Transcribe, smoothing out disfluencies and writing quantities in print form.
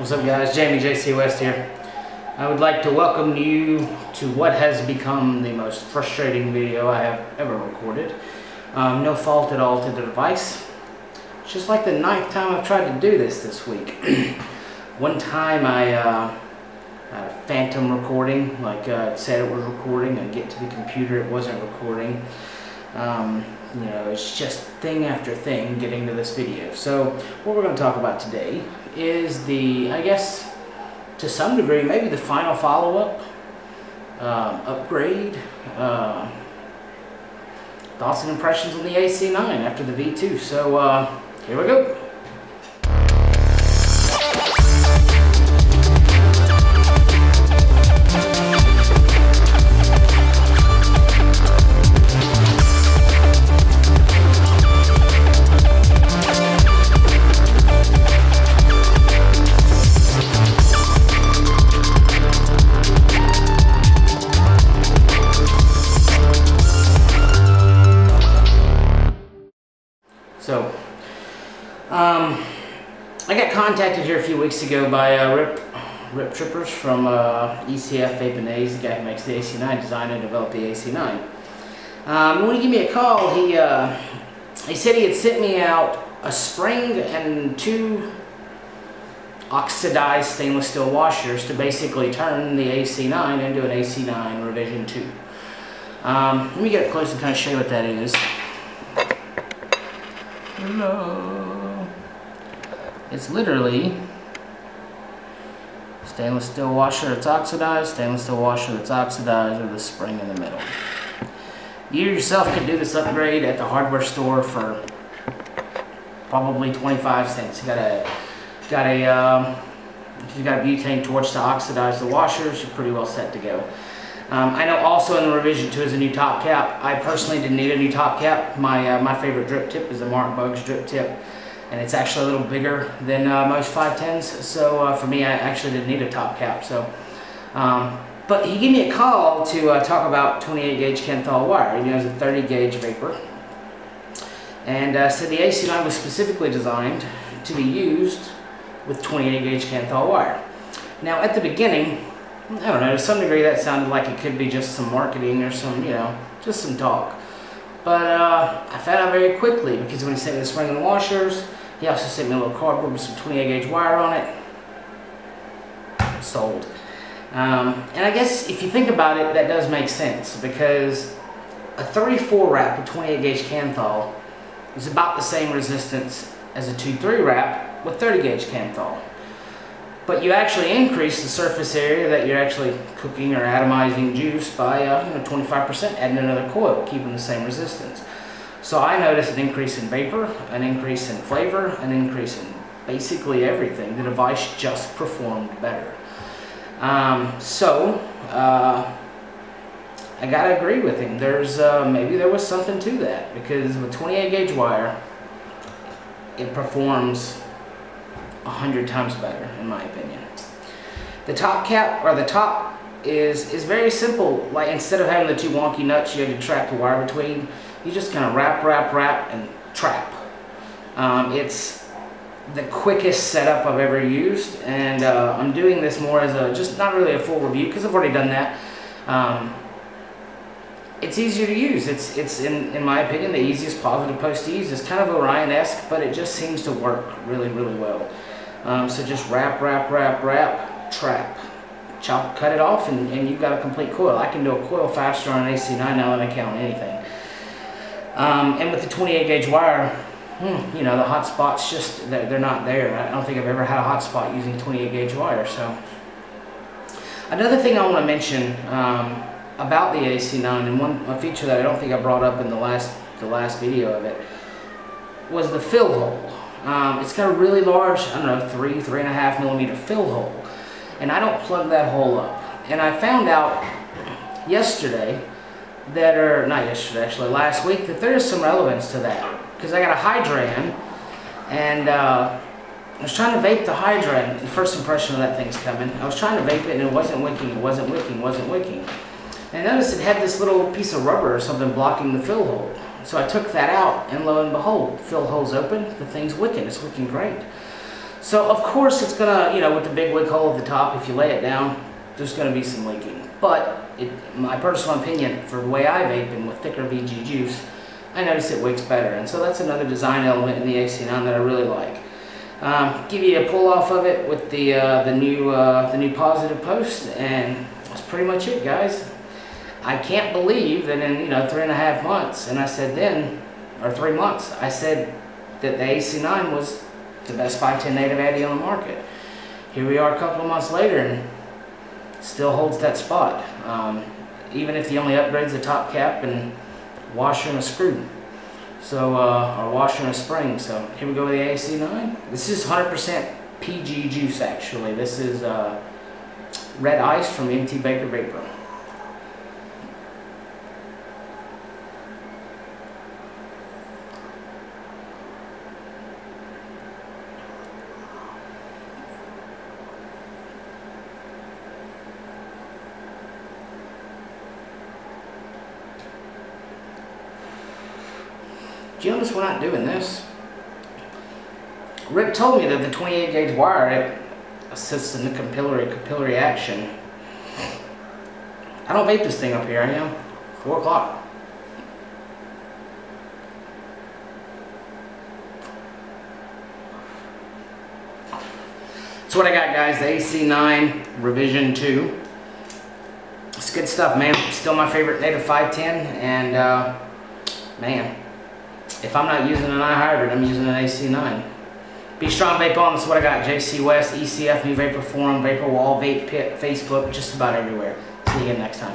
What's up guys, Jamie JC West here. I would like to welcome you to what has become the most frustrating video I have ever recorded. No fault at all to the device. It's just like the 9th time I've tried to do this week. One time I had a phantom recording, like it said it was recording, I get to the computer, it wasn't recording. You know, it's just thing after thing getting to this video. So what we're going to talk about today is the, I guess, to some degree, maybe the final follow-up, upgrade, thoughts and impressions on the AC9 after the V2. So here we go. So, I got contacted here a few weeks ago by Riptrippers from ECF Vape and A's, the guy who makes the AC9, designed and developed the AC9. When he gave me a call, he said he had sent me out a spring and 2 oxidized stainless steel washers to basically turn the AC9 into an AC9 revision 2. Let me get up close and kind of show you what that is. Hello. It's literally stainless steel washer that's oxidized, stainless steel washer that's oxidized with a spring in the middle. You yourself could do this upgrade at the hardware store for probably 25 cents. You got a butane torch to oxidize the washers, you're pretty well set to go. I know also in the revision 2 is a new top cap. I personally didn't need a new top cap. My favorite drip tip is the Mark Bugs drip tip, and it's actually a little bigger than most 510s. So for me, I actually didn't need a top cap. So, but he gave me a call to talk about 28 gauge Kenthal wire. He knows a 30 gauge vapor, and said the AC9 was specifically designed to be used with 28 gauge Kenthal wire. Now at the beginning, I don't know, to some degree that sounded like it could be just some marketing or some, you know, just some talk. But I found out very quickly, because when he sent me the spring and the washers, he also sent me a little cardboard with some 28 gauge wire on it. Sold. And I guess if you think about it, that does make sense, because a 34 wrap with 28 gauge Kenthal is about the same resistance as a 2-3 wrap with 30 gauge Kenthal. But you actually increase the surface area that you're actually cooking or atomizing juice by 25%, adding another coil, keeping the same resistance. So I noticed an increase in vapor, an increase in flavor, an increase in basically everything. The device just performed better. I gotta agree with him. There's maybe there was something to that, because with 28 gauge wire, it performs 100 times better, in my opinion. The top cap, or the top, is very simple. Like, instead of having the 2 wonky nuts you had to trap the wire between, you just kind of wrap, and trap. It's the quickest setup I've ever used, and I'm doing this more as a, just not really a full review, because I've already done that. It's easier to use. It's in my opinion, the easiest positive post to use. It's kind of Orion-esque, but it just seems to work really, really well. So just wrap, trap, chop, cut it off, and you've got a complete coil. I can do a coil faster on an AC9 now than I can on anything. And with the 28 gauge wire, you know, the hot spots just, they're not there. I don't think I've ever had a hot spot using 28 gauge wire. So another thing I want to mention about the AC9, and a feature that I don't think I brought up in the last video of it, was the fill hole. It's got a really large, I don't know, 3.5 millimeter fill hole, and I don't plug that hole up. And I found out yesterday that, or not yesterday, actually last week, that there is some relevance to that, because I got a Hydran, and I was trying to vape the Hydran. The first impression of that thing's coming. I was trying to vape it, and it wasn't wicking. And I noticed it had this little piece of rubber or something blocking the fill hole. So I took that out, and lo and behold, fill hole's open, the thing's wicking. It's wicking great. So of course it's gonna, you know, with the big wick hole at the top, if you lay it down, there's gonna be some leaking. But my personal opinion, for the way I vape and with thicker VG juice, I notice it wicks better. And so that's another design element in the AC9 that I really like. Give you a pull off of it with the new positive post, and that's pretty much it, guys. I can't believe that in 3.5 months, and I said then, or 3 months, I said that the AC9 was the best 510 native Addy on the market. Here we are a couple of months later, and still holds that spot. Even if the only upgrade's the top cap and washer and a screw. So, or washer and a spring. So here we go with the AC9. This is 100% PG juice actually. This is red ice from MT Baker Vapor. Do you notice we're not doing this? Rick told me that the 28 gauge wire, it assists in the capillary action. I don't vape this thing up here, I am. 4 o'clock. That's what I got, guys. The AC9 revision 2. It's good stuff, man. Still my favorite native 510, and man, if I'm not using an iHybrid, I'm using an AC9. Be strong, vape on. That's what I got. JC West, ECF, New Vapor Forum, Vapor Wall, Vape Pit, Facebook, just about everywhere. See you again next time.